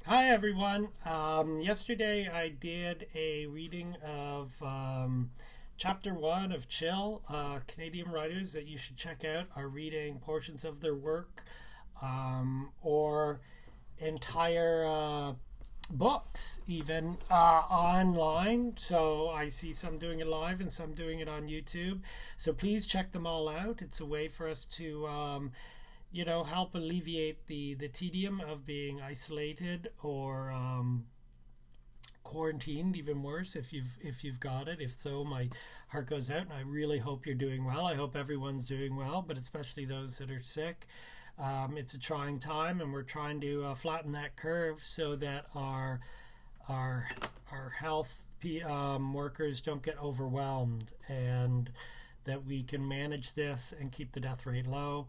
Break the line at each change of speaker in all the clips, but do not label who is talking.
Hi everyone. Yesterday I did a reading of chapter one of Chill. Canadian writers that you should check out are reading portions of their work or entire books, even online. So I see some doing it live and some doing it on YouTube. So please check them all out. It's a way for us to help alleviate the tedium of being isolated or quarantined, even worse if you've got it. If so, my heart goes out, and I really hope you're doing well. I hope everyone's doing well, but especially those that are sick. It's a trying time, and we're trying to flatten that curve so that our health workers don't get overwhelmed, and that we can manage this and keep the death rate low.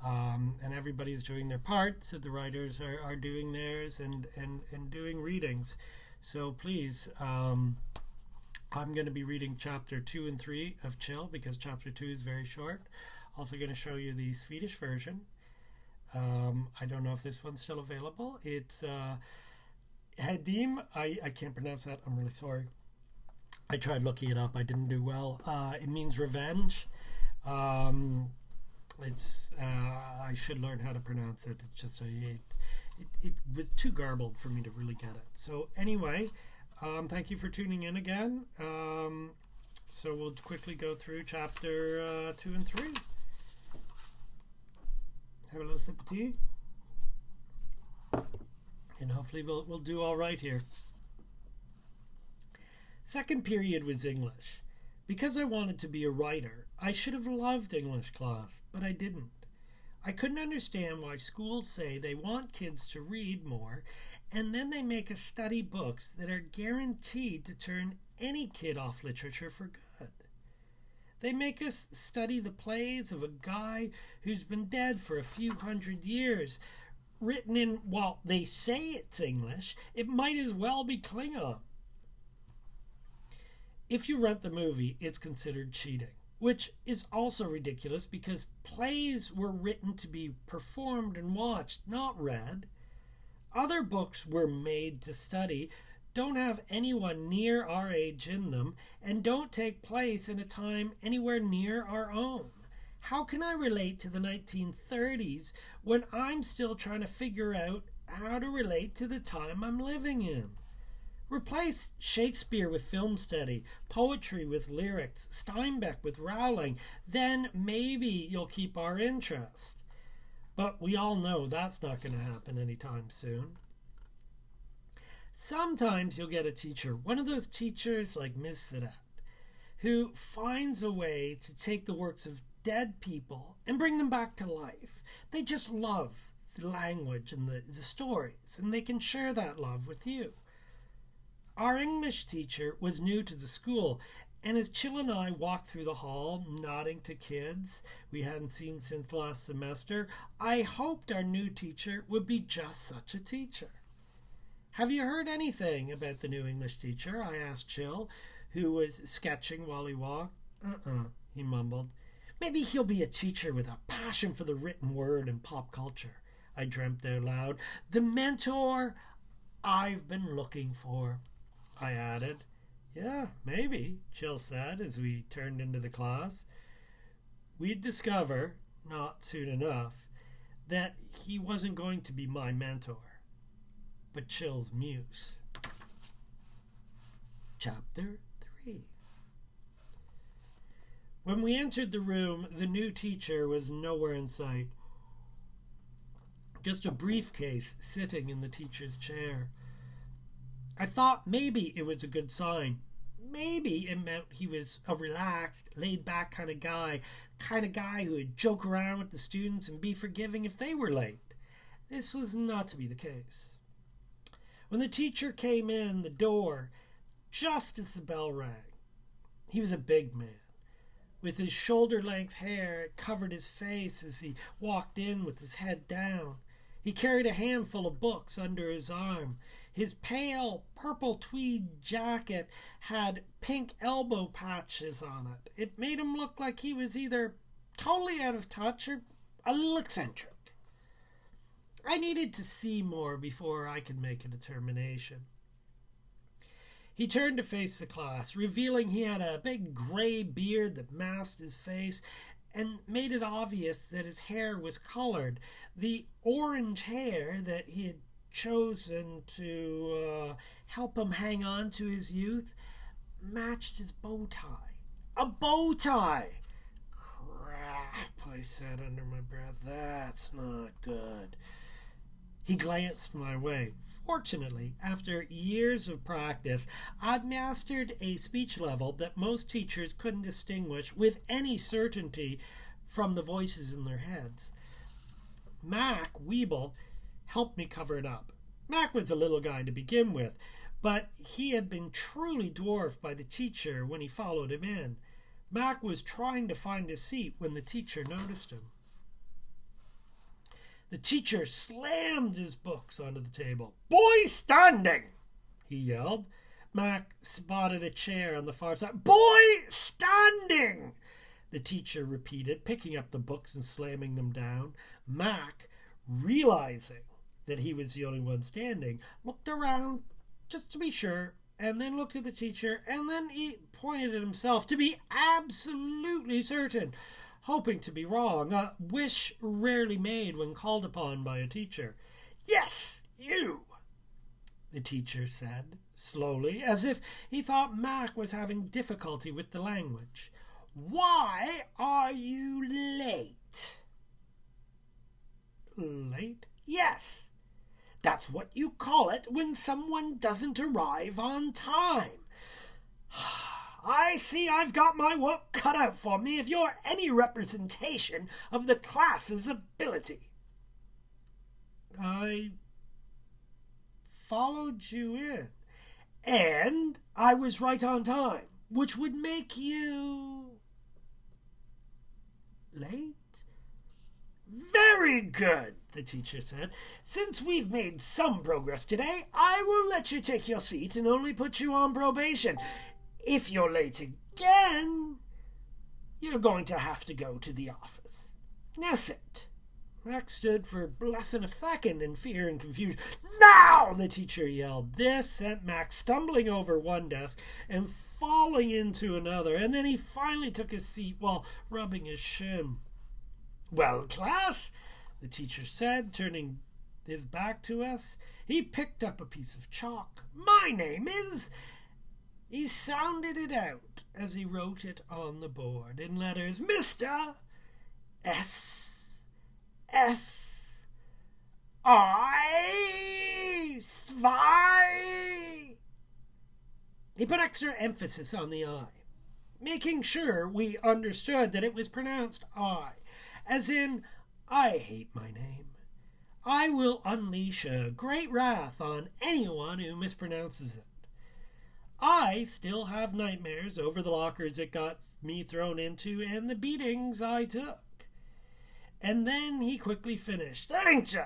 And everybody's doing their part. So the writers are doing theirs and doing readings. So please, I'm going to be reading chapter 2 and 3 of Chill because chapter 2 is very short. Also going to show you the Swedish version. I don't know if this one's still available. It's Hedim. I can't pronounce that. I'm really sorry. I tried looking it up. I didn't do well. It means revenge. It's I should learn how to pronounce it. It's just it was too garbled for me to really get it. So anyway, thank you for tuning in again. So we'll quickly go through chapter 2 and 3. Have a little sip of tea, and hopefully we'll do all right here. Second period was English. Because I wanted to be a writer, I should have loved English class, but I didn't. I couldn't understand why schools say they want kids to read more, and then they make us study books that are guaranteed to turn any kid off literature for good. They make us study the plays of a guy who's been dead for a few hundred years, written in, while they say it's English, it might as well be Klingon. If you rent the movie, it's considered cheating, which is also ridiculous because plays were written to be performed and watched, not read. Other books were made to study, don't have anyone near our age in them, and don't take place in a time anywhere near our own. How can I relate to the 1930s when I'm still trying to figure out how to relate to the time I'm living in? Replace Shakespeare with film study, poetry with lyrics, Steinbeck with Rowling, then maybe you'll keep our interest. But we all know that's not going to happen anytime soon. Sometimes you'll get a teacher, one of those teachers like Ms. Sidat, who finds a way to take the works of dead people and bring them back to life. They just love the language and the stories, and they can share that love with you. Our English teacher was new to the school, and as Chill and I walked through the hall, nodding to kids we hadn't seen since last semester, I hoped our new teacher would be just such a teacher. Have you heard anything about the new English teacher? I asked Chill, who was sketching while he walked. He mumbled. Maybe he'll be a teacher with a passion for the written word and pop culture. I dreamt out loud. The mentor I've been looking for. I added. Yeah, maybe, Chill said as we turned into the class. We'd discover, not soon enough, that he wasn't going to be my mentor, but Chill's muse. Chapter 3. When we entered the room, the new teacher was nowhere in sight. Just a briefcase sitting in the teacher's chair. I thought maybe it was a good sign. Maybe it meant he was a relaxed, laid-back kind of guy who would joke around with the students and be forgiving if they were late. This was not to be the case. When the teacher came in the door, just as the bell rang, he was a big man. With his shoulder-length hair, it covered his face as he walked in with his head down. He carried a handful of books under his arm. His pale purple tweed jacket had pink elbow patches on it. It made him look like he was either totally out of touch or a little eccentric. I needed to see more before I could make a determination. He turned to face the class, revealing he had a big gray beard that masked his face and made it obvious that his hair was colored. The orange hair that he had chosen to help him hang on to his youth matched his bow tie. A bow tie! Crap, I said under my breath. That's not good. He glanced my way. Fortunately, after years of practice, I'd mastered a speech level that most teachers couldn't distinguish with any certainty from the voices in their heads. Mac Weeble helped me cover it up. Mac was a little guy to begin with, but he had been truly dwarfed by the teacher when he followed him in. Mac was trying to find his seat when the teacher noticed him. The teacher slammed his books onto the table. "Boy standing!" he yelled. Mac spotted a chair on the far side. "Boy standing!" the teacher repeated, picking up the books and slamming them down. Mac, realizing that he was the only one standing, looked around just to be sure, and then looked at the teacher, and then he pointed at himself to be absolutely certain, hoping to be wrong, a wish rarely made when called upon by a teacher. "Yes, you," the teacher said, slowly, as if he thought Mac was having difficulty with the language. "Why are you late?" "Late?" "Yes. That's what you call it when someone doesn't arrive on time. I see I've got my work cut out for me if you're any representation of the class's ability." "I followed you in, and I was right on time, which would make you late." "Very good," the teacher said. "Since we've made some progress today, I will let you take your seat and only put you on probation. If you're late again, you're going to have to go to the office. Now sit." Mac stood for less than a second in fear and confusion. "Now!" the teacher yelled. This sent Mac stumbling over one desk and falling into another, and then he finally took his seat while rubbing his shin. "Well, class," the teacher said, turning his back to us. He picked up a piece of chalk. "My name is..." He sounded it out as he wrote it on the board in letters. "Mr. S. F. I. Svi." He put extra emphasis on the I, making sure we understood that it was pronounced I, as in, "I hate my name. I will unleash a great wrath on anyone who mispronounces it. I still have nightmares over the lockers it got me thrown into and the beatings I took." And then he quickly finished. "Thank you."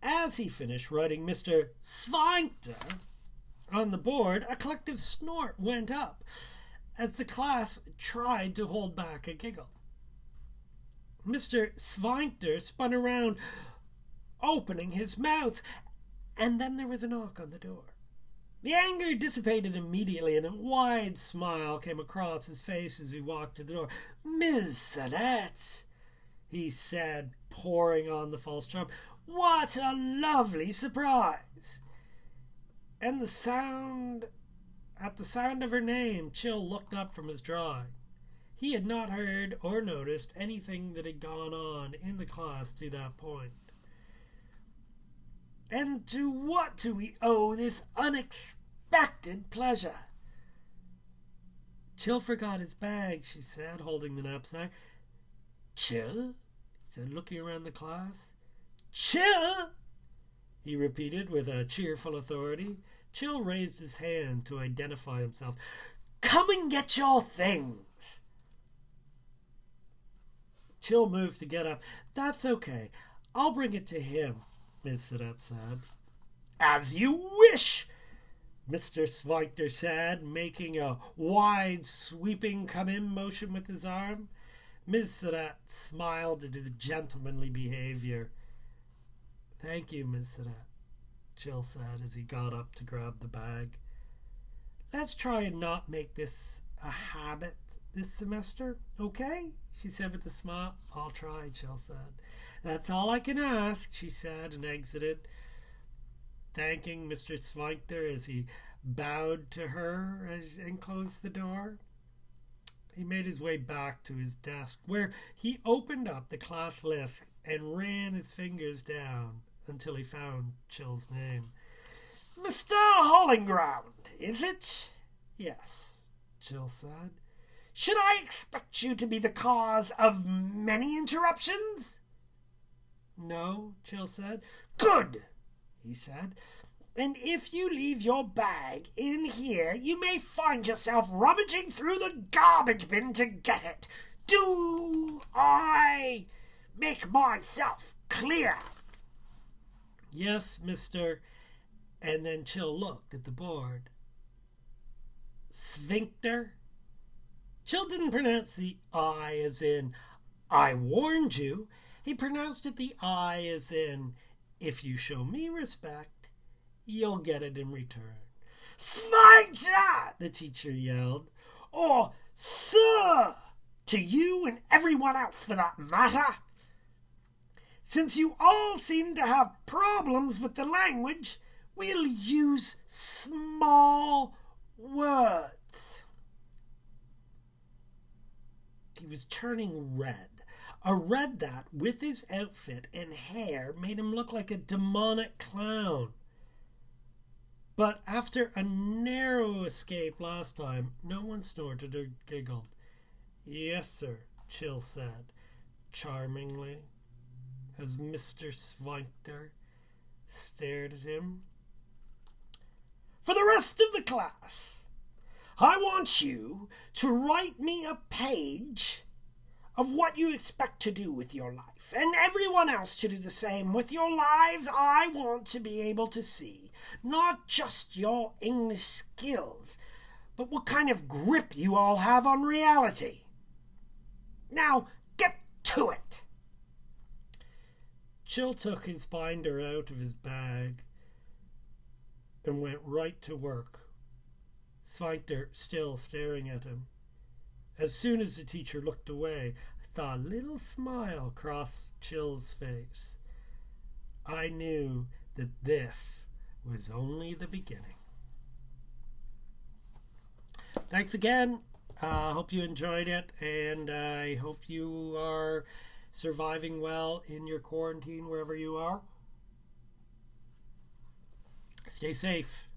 As he finished writing Mr. Sphincter on the board, a collective snort went up as the class tried to hold back a giggle. Mr. Sphincter spun around, opening his mouth, and then there was a knock on the door. The anger dissipated immediately, and a wide smile came across his face as he walked to the door. "Ms. Sadet," he said, pouring on the false charm. "What a lovely surprise!" And at the sound of her name, Chill looked up from his drawing. He had not heard or noticed anything that had gone on in the class to that point. "And to what do we owe this unexpected pleasure?" "Chill forgot his bag," she said, holding the knapsack. "Chill?" he said, looking around the class. "Chill?" he repeated with a cheerful authority. Chill raised his hand to identify himself. "Come and get your things." Chill moved to get up. "That's okay. I'll bring it to him," Ms. Sadet said. "As you wish," Mr. Sphincter said, making a wide, sweeping come-in motion with his arm. Ms. Surratt smiled at his gentlemanly behavior. "Thank you, Ms. Surratt," Chill said as he got up to grab the bag. "Let's try and not make this a habit this semester, okay?" she said with a smile. "I'll try," Chill said. "That's all I can ask," she said and exited, thanking Mr. Sphincter as he bowed to her and closed the door. He made his way back to his desk, where he opened up the class list and ran his fingers down until he found Chill's name. "Mr. Hollinground, is it?" "Yes," Chill said. "Should I expect you to be the cause of many interruptions?" "No," Chill said. "Good," he said. "And if you leave your bag in here, you may find yourself rummaging through the garbage bin to get it. Do I make myself clear?" "Yes, Mr." And then Chill looked at the board. "Sphincter?" Chill didn't pronounce the I as in, "I warned you." He pronounced it the I as in, "If you show me respect, you'll get it in return." "Sphincter!" the teacher yelled. "Or sir, to you and everyone else for that matter. Since you all seem to have problems with the language, we'll use small words." He was turning red, a red that, with his outfit and hair, made him look like a demonic clown. But after a narrow escape last time, no one snorted or giggled. "Yes, sir," Chill said, charmingly, as Mr. Sphincter stared at him. "For the rest of the class, I want you to write me a page of what you expect to do with your life, and everyone else to do the same with your lives. I want to be able to see not just your English skills, but what kind of grip you all have on reality. Now, get to it." Chill took his binder out of his bag and went right to work, Sphincter still staring at him. As soon as the teacher looked away, I saw a little smile cross Chill's face. I knew that this was only the beginning. Thanks again. I hope you enjoyed it, and I hope you are surviving well in your quarantine wherever you are. Stay safe.